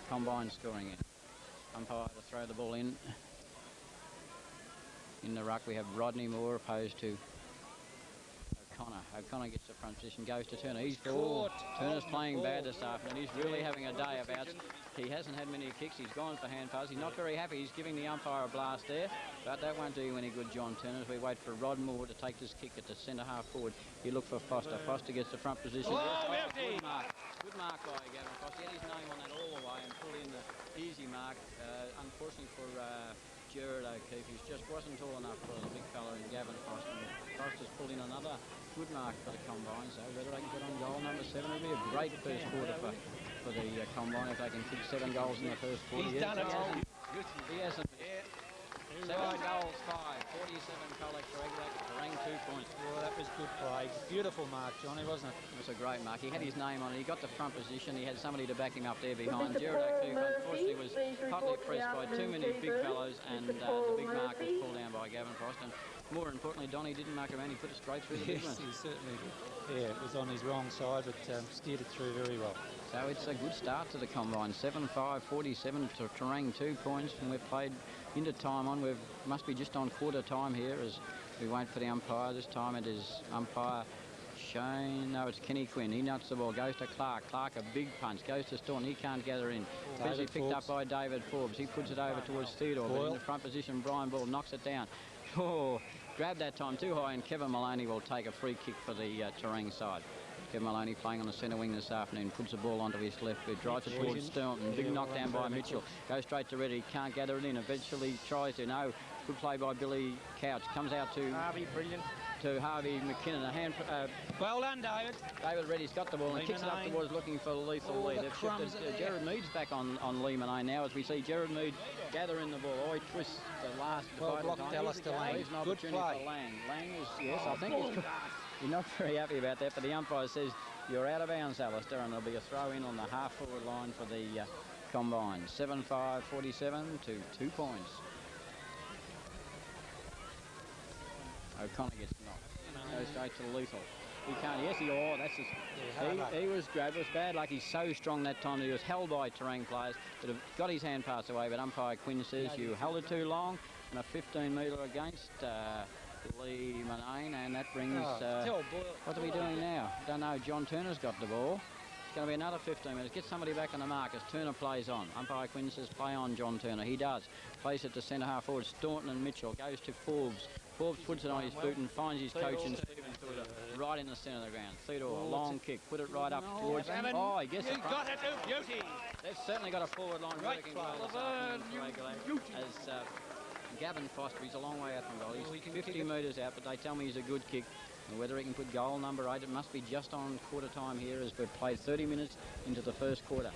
S5: combine scoring it. Umpire to throw the ball in. In the ruck we have Rodney Moore opposed to O'Connor. O'Connor gets the front position, goes to Turner. He's caught. Turner's playing bad this afternoon. He's really having a day about it. He hasn't had many kicks. He's gone for hand pass. He's not very happy. He's giving the umpire a blast there, but that won't do you any good, John Turner, as we wait for Rod Moore to take this kick at the centre half forward. You look for Foster. Foster gets the front position. Good mark. Good mark by Gavin Foster. He had his name on that all the way and pulled in the easy mark. Unfortunately for Gerard O'Keefe, who just wasn't tall enough for the big fella in Gavin Foster. Foster's pulled in another good mark for the combine, so whether they can get on goal number 7, it'll be a great first quarter for the combine if they can kick 7 goals in the first quarter.
S1: He's done it.
S5: He hasn't. 7 goals, 5, 47 Colac-Coragulac, Terang 2 points.
S1: Well, that was good play. Beautiful mark, Johnny, wasn't it?
S5: It was a great mark. He had his name on it. He got the front position. He had somebody to back him up there behind. Gerard O'Keefe, unfortunately, was hotly pressed by too many big fellows, and the big mark was pulled down by Gavin Frost. And more importantly, Donny didn't mark him around. He put it straight through the big one.
S1: Yes, he certainly did. Yeah, it was on his wrong side, but steered it through very well.
S5: So it's a good start to the combine. 7-5, 47 to Terang, 2 points, and we've played into time on. We must be just on quarter time here as we wait for the umpire. This time it is umpire Shane. No, it's Kenny Quinn. He nuts the ball, goes to Clark. Clark, a big punch, goes to Staunton. He can't gather in. Eventually picked up by David Forbes. He puts it over towards Theodore, but in the front position, Brian Ball knocks it down. Oh, grabbed that time too high, and Kevin Maloney will take a free kick for the Terang side. Kevin Maloney playing on the centre wing this afternoon, puts the ball onto his left foot, drives it towards Staunton. Big knockdown by Mitchell. Goes straight to Reddy, can't gather it in. Eventually tries to. No, good play by Billy Couch. Comes out to
S2: Harvey, brilliant.
S5: To Harvey McKinnon. A hand.
S1: Well done, David.
S5: David Reddy's got the ball and kicks it up towards looking for Lethal Lee. They've shifted. Gerard Mead's back on Lee Manay now as we see Gerard Mead gather in the ball. Oh, he twists the last.
S1: Well blocked, Alistair Lang. Good play.
S5: For Lang. Lang is, yes, I think he's not very happy about that, but the umpire says you're out of bounds, Alistair, and there'll be a throw in on the half forward line for the combine. 7-5, 47 to 2 points. O'Connor gets knocked. Goes straight to Lethal. He can't. Yes, he was grabbed. It was bad luck. He's so strong that time that he was held by Terang players that have got his hand passed away. But umpire Quinn says you held it too long, and a 15-metre against Lee Manane, and that brings. What are we doing now? Don't know. John Turner's got the ball. It's going to be another 15 minutes. Get somebody back on the mark as Turner plays on. Umpire Quinn says play on, John Turner. He does. Plays it to centre half forward. Staunton and Mitchell. Goes to Forbes. Forbes puts it on his boot and finds his coach in Stephen Theodore right in the centre of the ground. Theodore, long kick, put it right up towards. Oh, he gets it.
S1: Got it to beauty.
S5: They've certainly got a forward line working well this afternoon. As Gavin Foster, he's a long way out from goal. He's 50 metres out, but they tell me he's a good kick. And whether he can put goal number 8, it must be just on quarter time here as we've played 30 minutes into the first quarter.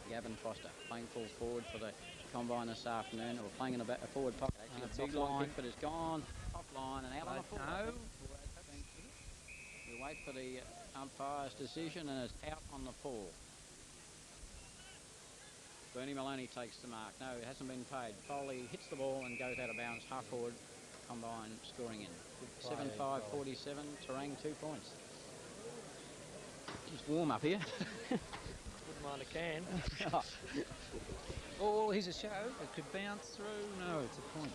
S5: Gavin Foster playing full forward for the combine this afternoon, or playing in a forward pocket. Actually, a big long kick, but it's gone offline and out on the full. No. We wait for the umpire's decision, and it's out on the full. Bernie Maloney takes the mark. No, it hasn't been paid. Foley hits the ball and goes out of bounds, half forward. Combine scoring in. 7-5-47, Terang 2 points. It's warm up here.
S2: Wouldn't mind a can.
S1: Oh, here's a show. It could bounce through. No, it's a point.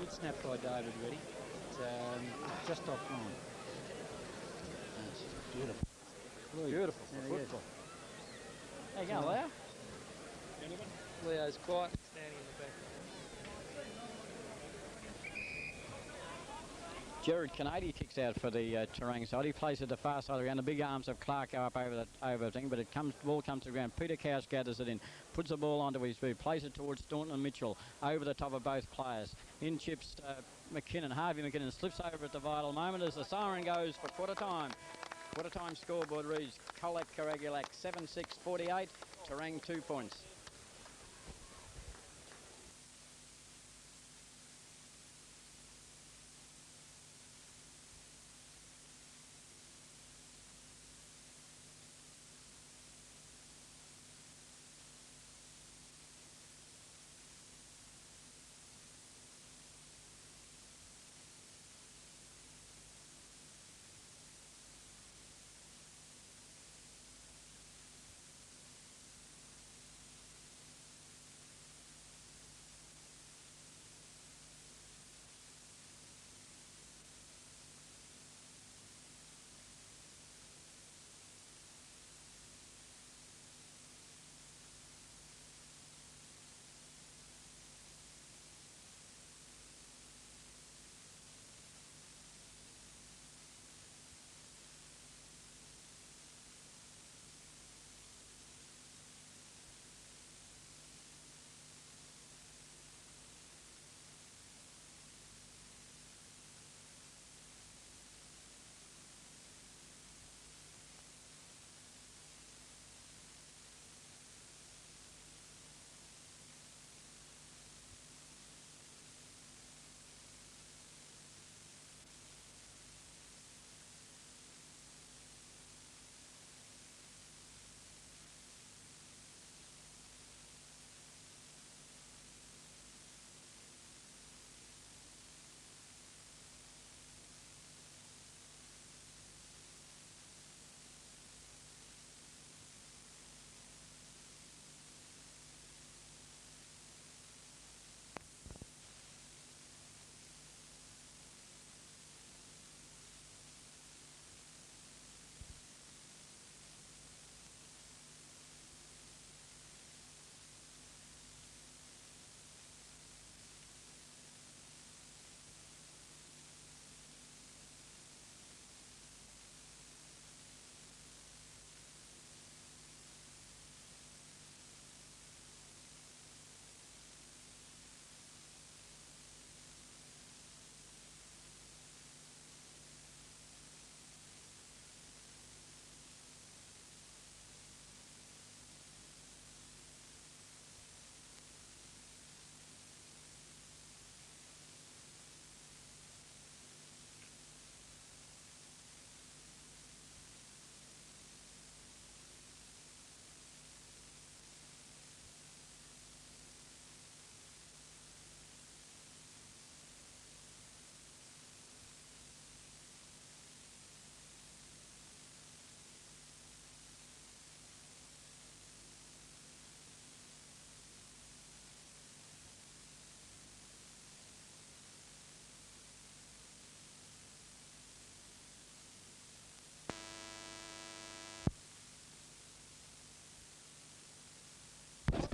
S1: Good snap by David Reddy. It's just offline. That's beautiful. Beautiful for football.
S5: How you going, Leo?
S2: Leo's quiet, standing in the back.
S5: Jared Kennedy kicks out for the Terang side. He plays it the far side around. The big arms of Clark go up over the thing, but the ball comes to the ground. Peter Cowes gathers it in, puts the ball onto his boot, plays it towards Staunton and Mitchell, over the top of both players. In chips McKinnon. Harvey McKinnon slips over at the vital moment as the siren goes for quarter time. Quarter time scoreboard reads Colac-Coragulac 7-6-48, Terang 2 points.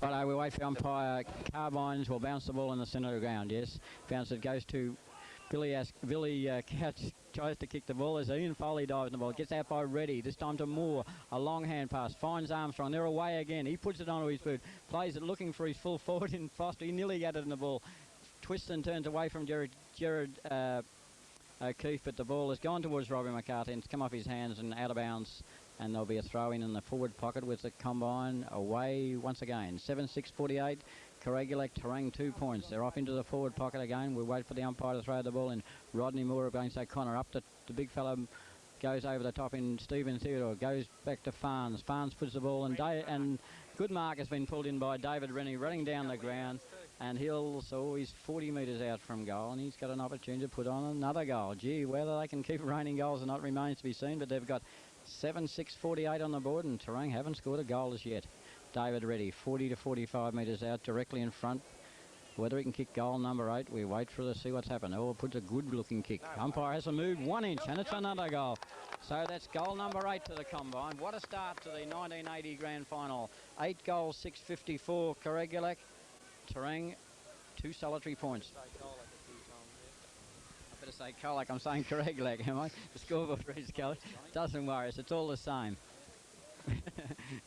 S5: Righto, we wait for umpire Carbines will bounce the ball in the centre of the ground, yes. Bounce it, goes to Billy Couch, tries to kick the ball as Ian Foley dives in the ball, gets out by Reddy, this time to Moore, a long hand pass, finds Armstrong, they're away again, he puts it onto his boot, plays it looking for his full forward in Foster, he nearly got it in the ball, twists and turns away from Jared O'Keefe, but the ball has gone towards Robbie McCarthy and it's come off his hands and out of bounds. And there'll be a throw in the forward pocket with the combine away once again. 7-6-48, Coragulac, Terang 2 points. They're off into the forward pocket again. We wait for the umpire to throw the ball in. Rodney Moore against O'Connor. Up to the big fellow goes over the top in Stephen Theodore, goes back to Farnes. Farnes puts the ball, and good mark has been pulled in by David Rennie, running down the ground, and he's 40 metres out from goal, and he's got an opportunity to put on another goal. Gee, whether they can keep raining goals or not remains to be seen, but they've got 7-6-48 on the board, and Terang haven't scored a goal as yet. David Reddy, 40 to 45 metres out, directly in front. Whether he can kick goal number 8, we wait for to see what's happened. Oh, puts a good-looking kick. Umpire hasn't moved 1 inch, and it's another goal. So that's goal number 8 to the combine. What a start to the 1980 grand final. 8 goals, 654. Coragulac, Terang, 2 solitary points. I better say Colac. I'm saying Coragulac, am I? The scoreboard reads Colac. Doesn't worry us. It's all the same.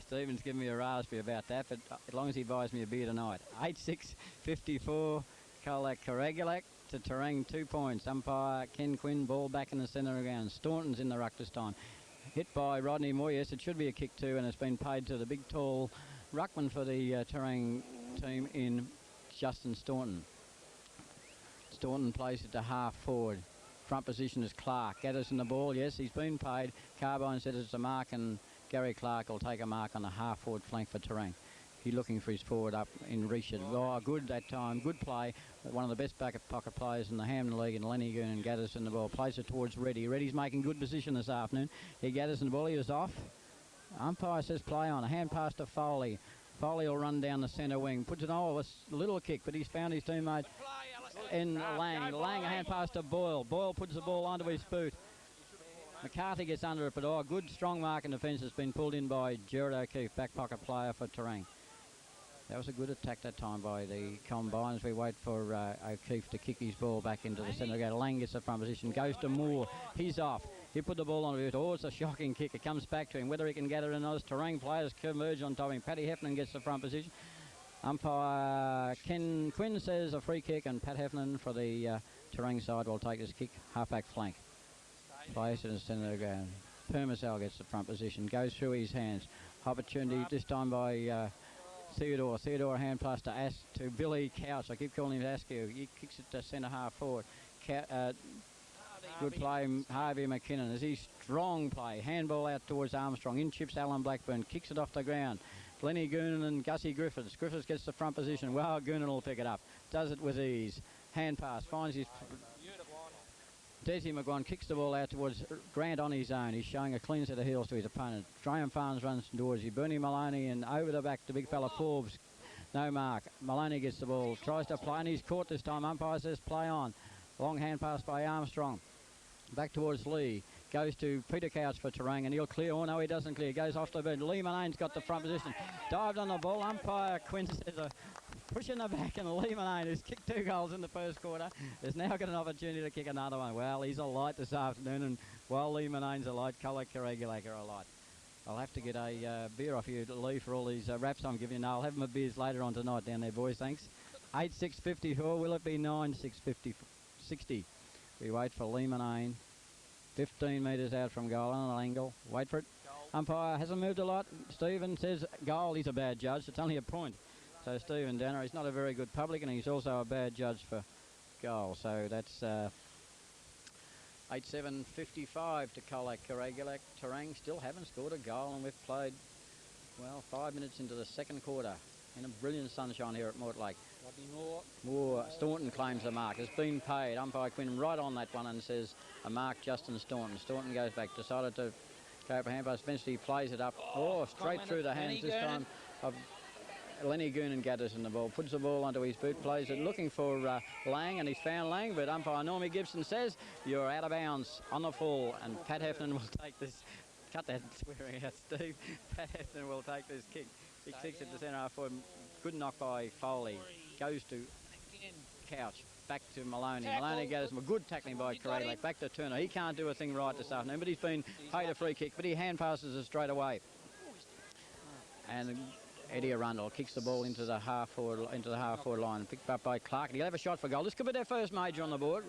S5: Stephen's giving me a raspberry about that, but as long as he buys me a beer tonight. 8-6-54, Colac-Coragulac to Terang, 2 points. Umpire Ken Quinn, ball back in the centre of the ground. Staunton's in the ruck this time. Hit by Rodney Moore, yes, it should be a kick too, and it's been paid to the big tall ruckman for the Terang team in Justin Staunton. Staunton plays it to half forward. Front position is Clark. Gathers in the ball, yes, he's been paid. Carbine said it's a mark, and Gary Clark will take a mark on the half-forward flank for Terang. He's looking for his forward up in Richard. Oh, good that time. Good play. One of the best pocket players in the Hampden League, and Lenny Goonan gathers in the ball. Plays it towards Reddy. Reddy's making good position this afternoon. He gathers in the ball. He is off. Umpire says play on. A hand pass to Foley. Foley will run down the centre wing. Puts it on a little kick, but he's found his teammate in Lang. Lang, a hand pass to Boyle. Boyle puts the ball onto his boot. McCarthy gets under it, but a good strong mark in defence has been pulled in by Gerard O'Keefe, back pocket player for Terang. That was a good attack that time by the combine as we wait for O'Keefe to kick his ball back into the centre. Lang gets the front position, goes to Moore. He's off. He put the ball on it. Oh, it's a shocking kick. It comes back to him. Whether he can gather in those Terang players converge on top of him. Paddy Heffernan gets the front position. Umpire Ken Quinn says a free kick, and Pat Heffernan for the Terang side will take this kick, half-back flank. Plays it in the centre of the ground. Permasel gets the front position, goes through his hands. Opportunity this time by Theodore. Theodore, a hand pass to Billy Couch. I keep calling him Askew. He kicks it to centre half forward. Good play, Harvey McKinnon. As he strong play. Handball out towards Armstrong. In chips Alan Blackburn. Kicks it off the ground. Lenny Goonan and Gussie Griffiths. Griffiths gets the front position. Well, Goonan will pick it up. Does it with ease. Hand pass. Finds his... Desi McGuan kicks the ball out towards Grant on his own. He's showing a clean set of heels to his opponent. Graham Farnes runs towards you. Bernie Maloney, and over the back to big fella Forbes. No mark. Maloney gets the ball. Tries to play, and he's caught this time. Umpire says play on. Long hand pass by Armstrong. Back towards Lee. Goes to Peter Couch for Terang, and he'll clear. Oh, no, he doesn't clear. Goes off the bench. Lee Manane's got the front position. Dived on the ball. Umpire Quinn says a push in the back, and Lee Manane, who's kicked 2 goals in the first quarter, has now got an opportunity to kick another one. Well, he's a light this afternoon, and while Lee Manane's a light, Colac-Coragulac are a light. I'll have to get a beer off you, Lee, for all these raps I'm giving you. No, I'll have my beers later on tonight down there, boys, thanks. 8-6-54, will it be 9-6-60? We wait for Lee Manane. 15 metres out from goal on an angle. Wait for it. Umpire hasn't moved a lot. Stephen says goal. He's a bad judge. It's only a point. So Stephen Danner, he's not a very good public, and he's also a bad judge for goal. So that's 8-7-55 to Colac-Coragulac. Terang still haven't scored a goal, and we've played, well, 5 minutes into the second quarter in a brilliant sunshine here at Mortlake. Moore, Staunton claims the mark. It's been paid. Umpire Quinn right on that one and says a mark, Justin Staunton. Staunton goes back, decided to go for hand pass. Eventually plays it up. Oh, straight through the hands this time of Lenny Goonan. Gathers in the ball, puts the ball onto his boot, plays it looking for Lang, and he's found Lang, but umpire Normie Gibson says you're out of bounds on the full, and Pat Heffernan will take this. Cut that swearing out, Steve. Pat Heffernan will take this kick. He kicks it to centre half forward. Good knock by Foley. Goes to Couch. Back to Maloney. Maloney gathers him. A good tackling by Coragulac. Back to Turner. He can't do a thing right this afternoon, but he's been paid a free kick, but he hand passes it straight away. And Eddie Arundel kicks the ball into the half forward line, picked up by Clark, and he'll have a shot for goal. This could be their first major on the board.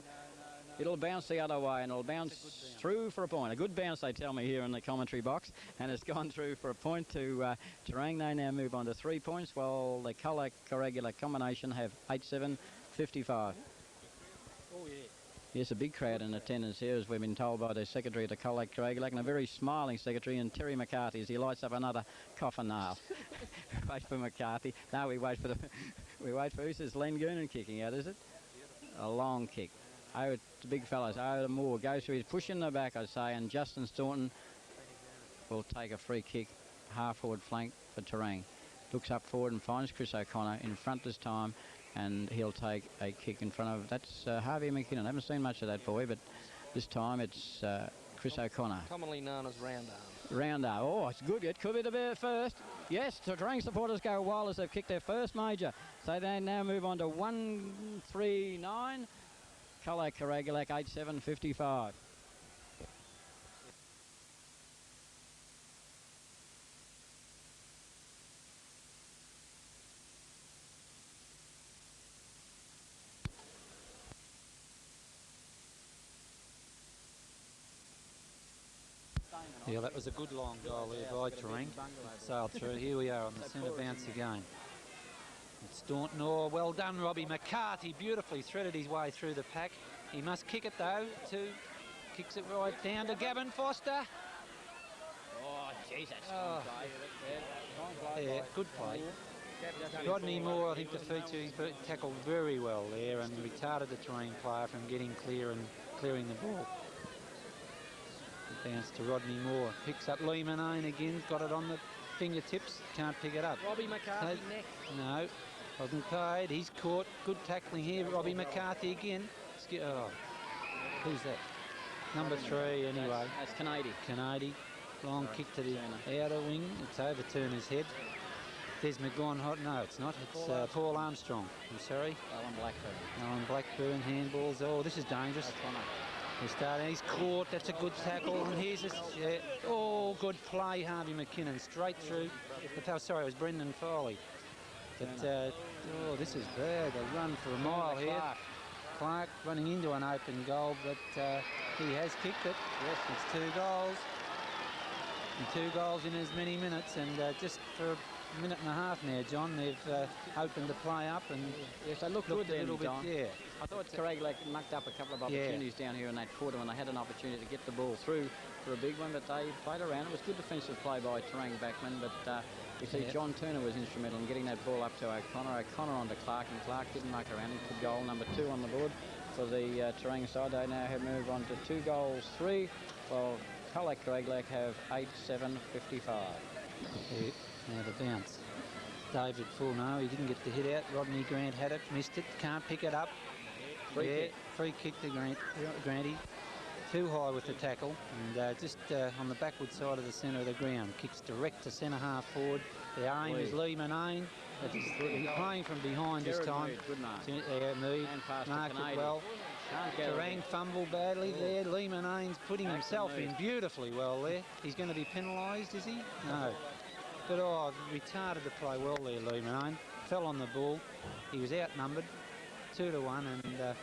S5: It'll bounce the other way, and it'll bounce through for a point. A good bounce, they tell me, here in the commentary box, and it's gone through for a point to Terang. They now move on to 3 points, while the Colac-Coragulac combination have 8-7-55.
S2: Oh, yeah.
S5: Yes, a big crowd in attendance here, as we've been told by the secretary at the Colac-Coragulac, and a very smiling secretary, and Terry McCarthy, as he lights up another coffin nail. Wait for McCarthy. No, we wait for the... we wait for... Who's this? Len Goonan kicking out, is it? A long kick. Over to big fellows. Over to Moore. Goes through his push in the back, I'd say, and Justin Staunton will take a free kick, half-forward flank for Terang. Looks up forward and finds Chris O'Connor in front this time, and he'll take a kick in front of... That's Harvey McKinnon. I haven't seen much of that boy, but this time it's Chris O'Connor.
S2: Commonly known as round arm.
S5: Round arm. Oh, it's good. It could be the first. Yes, the Terang supporters go wild as they've kicked their first major. So they now move on to 139. Colac-Coragulac 87.55.
S1: Yeah, that was a good long goal there by Terang. Sailed through. Here we are on the centre bounce again. It's Staunton. Oh, well done, Robbie McCarthy. Beautifully threaded his way through the pack. He must kick it though. Kicks it right down to Gavin Foster.
S5: Oh, jeez, that's
S1: Yeah, good play. Rodney Moore, I think the feature, he's tackled very well there and retarded the Terang player from getting clear and clearing the ball. Bounce to Rodney Moore. Picks up Lee Manane again. Got it on the fingertips. Can't pick it up.
S2: Robbie McCarthy neck.
S1: No, wasn't paid. He's caught. Good tackling here. Robbie McCarthy again. Oh, who's that? Number 3 anyway.
S5: That's Canady.
S1: Canady. Long kick to the outer wing. It's over Turner's head. There's McGawn Hot. No, it's not. It's Paul Armstrong. I'm sorry. Alan Blackburn. Handballs. Oh, this is dangerous. He's starting. He's caught. That's a good tackle. And here's this. Yeah. Oh, good play, Harvey McKinnon. Straight through. Sorry, it was Brendan Foley. But oh, this is bad. A run for a mile here. Clark running into an open goal, but he has kicked it. Yes, it's 2 goals. And 2 goals in as many minutes, and just for a minute and a half now, John, they've opened the play up, and
S5: yes, they look good
S1: a little bit. Yeah,
S5: I thought Coragulac mucked up a couple of opportunities down here in that quarter when they had an opportunity to get the ball through for a big one, but they played around. It was good defensive play by Terang backman, but you see John Turner was instrumental in getting that ball up to O'Connor. O'Connor onto Clark, and Clark didn't muck around. He put goal number 2 on the board for the Terang side. They now have moved on to 2 goals, 3, while Colac-Coragulac have 8-7-55.
S1: Now the bounce. David Full, no, he didn't get the hit out. Rodney Grant had it, missed it, can't pick it up. Free kick to Granty. Too high with the tackle, and just on the backward side of the centre of the ground. Kicks direct to centre half forward. The aim is Lee Manane. He's playing from behind this time.
S5: Good mark.
S1: Mead marked it well. Terang fumbled badly there. Lee Manane's putting himself in beautifully well there. He's going to be penalised, is he? No. But retarded the play well there, Lee Manane. Fell on the ball. He was outnumbered 2-1 and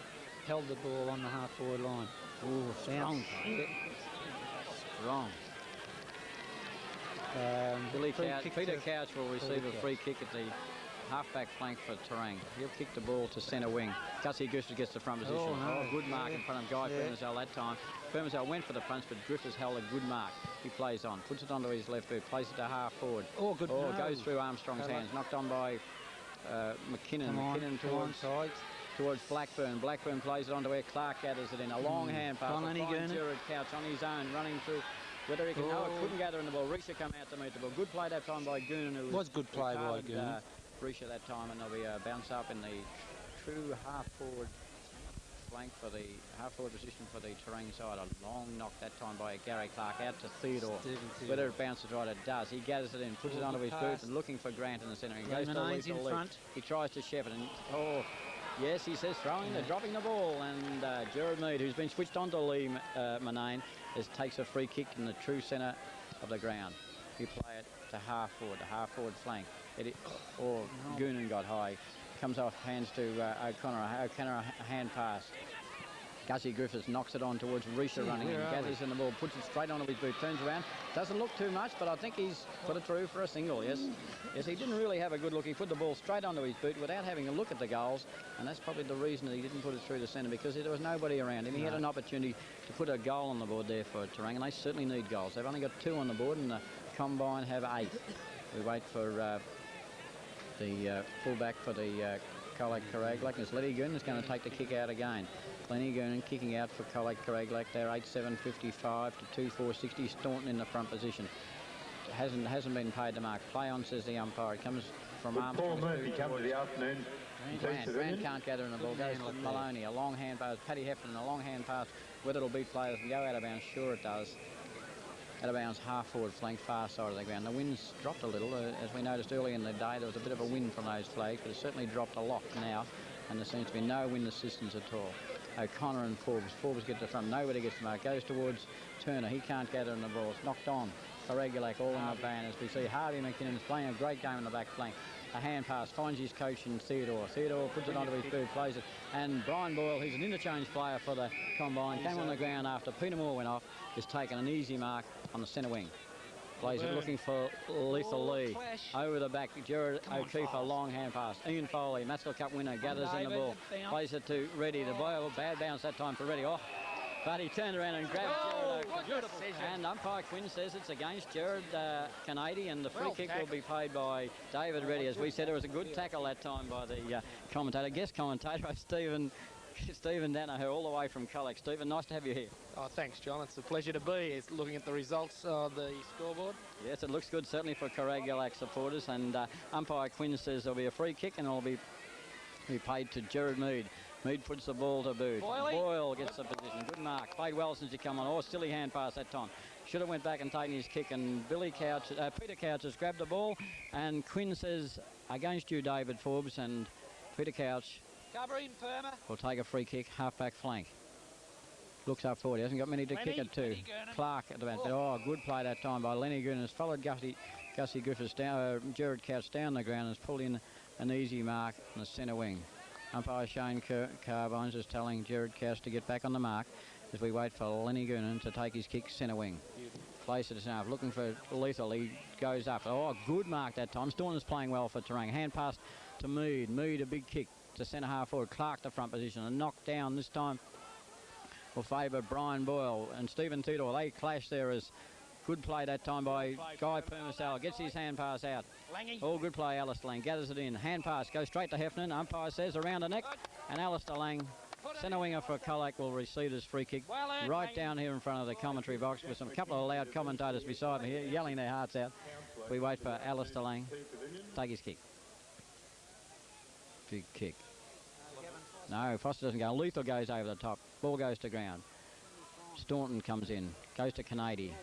S1: held the ball on the half-forward line.
S5: Oh, strong. Strong. Peter Couch will receive a free kick at the half-back flank for Terang. He'll kick the ball to centre wing. Gussie Griffiths gets the front position. Good mark in front of Guy Firmesdale that time. Firmesdale went for the punch, but Griffiths held a good mark. He plays on, puts it onto his left boot, plays it to half forward.
S1: Oh, good.
S5: Goes through Armstrong's hands, knocked on by McKinnon. McKinnon towards Blackburn. Blackburn plays it onto where Clark gathers it in. A long hand pass. Jared Couch on his own, running through. Whether he can couldn't gather in the ball. Risha come out to meet the ball. Good play that time by Goonan. Who
S1: was good play by Goonan.
S5: Risha that time, and there'll be a bounce up in the true half-forward flank for the half-forward position for the Terang side. A long knock that time by Gary Clark out to Theodore. Whether it bounces right, it does. He gathers it in, puts it onto his boot, and looking for Grant in the centre. He goes to the front. He tries to shepherd, and yes, he says throwing, dropping the ball, and Gerard Mead, who's been switched on to Lee Manane, takes a free kick in the true centre of the ground. You play it to half-forward flank. Goonan got high. Comes off hands to O'Connor. O'Connor a hand pass. Gussie Griffiths knocks it on towards Risha running in, gathers in the ball, puts it straight onto his boot, turns around. Doesn't look too much, but I think he's put it through for a single, yes. Yes, he didn't really have a good look. He put the ball straight onto his boot without having a look at the goals, and that's probably the reason that he didn't put it through the centre, because there was nobody around him. He had an opportunity to put a goal on the board there for Terang, and they certainly need goals. They've only got 2 on the board, and the combine have 8. We wait for the fullback for the Colac-Coragulac. It's Lenny Goonan is going to take the kick out again. Lenny Goonan kicking out for Colac-Coragulac. They're 8-7-55 to 2-4-60. Staunton in the front position. Hasn't been paid the mark. Play on, says the umpire. It comes from
S4: Paul Murphy come to the afternoon.
S5: Grant can't gather in the ball. Goes to Maloney. A long hand pass. Paddy Heffernan, a long hand pass. Whether it'll beat players and go out of bounds, sure it does. Out of bounds, half forward flank, far side of the ground. The wind's dropped a little. As we noticed earlier in the day, there was a bit of a wind from those flags, but it's certainly dropped a lot now, and there seems to be no wind assistance at all. O'Connor and Forbes. Forbes gets to the front. Nobody gets the mark. Goes towards Turner. He can't gather in the ball. It's knocked on. Coragulac all in the van as we see Harvey McKinnon's playing a great game in the back flank. A hand pass, finds his coach in Theodore. Theodore puts it onto his boot, plays it. And Brian Boyle, who's an interchange player for the combine, came on the ground after Peter Moore went off, has taken an easy mark on the centre wing. Plays it looking for Lethal Lee. Over the back, Jared O'Keefe, a long hand pass. Ian Foley, Maxwell Cup winner, gathers in the ball. Plays it to Reddy. The ball, bad bounce that time for Reddy. Oh, but he turned around and grabbed Jared O'Keefe. And umpire Quinn says it's against Jared Canady, and the free kick will be paid by David Reddy. As we said, it was a good tackle that time by the guest commentator, Stephen Danaher, all the way from Colac. Stephen, nice to have you here.
S2: Oh, thanks, John. It's a pleasure to be here, looking at the results of the scoreboard.
S5: Yes, it looks good, certainly for Coragulac supporters. And umpire Quinn says there'll be a free kick, and it'll be paid to Jared Mead. Mead puts the ball to boot. Boyle gets the position. Good mark. Played well since he come on. Oh, silly hand pass that time. Should have went back and taken his kick. And Peter Couch has grabbed the ball. And Quinn says, against you, David Forbes. And Peter Couch will take a free kick, half-back flank. Looks up forward. He hasn't got many to kick it to. Clark at the back. Oh, good play that time by Lenny Goonan. Has followed Gussie Griffiths down, Jared Couch down the ground and has pulled in an easy mark on the centre wing. Umpire Shane Carbines is telling Jared Couch to get back on the mark as we wait for Lenny Goonan to take his kick centre wing. Place it to half, looking for Lethal. He goes up. Oh, good mark that time. Staunton's playing well for Terang. Hand pass to Mead. Mead, a big kick to centre half forward. Clark, the front position. A knock down this time will favour Brian Boyle and Stephen Theodore. They clash there as good play that time by Guy Permasal. Gets his hand pass out. All good play, Alistair Lang. Gathers it in. Hand pass goes straight to Heffernan. Umpire says around the neck. And Alistair Lang, centre winger for Colac, will receive this free kick right down here in front of the commentary box with some couple of loud commentators beside me here yelling their hearts out. We wait for Alistair Lang to take his kick. Big kick. No, Foster doesn't go. Lethal goes over the top. Ball goes to ground. Staunton comes in. Goes to Canady.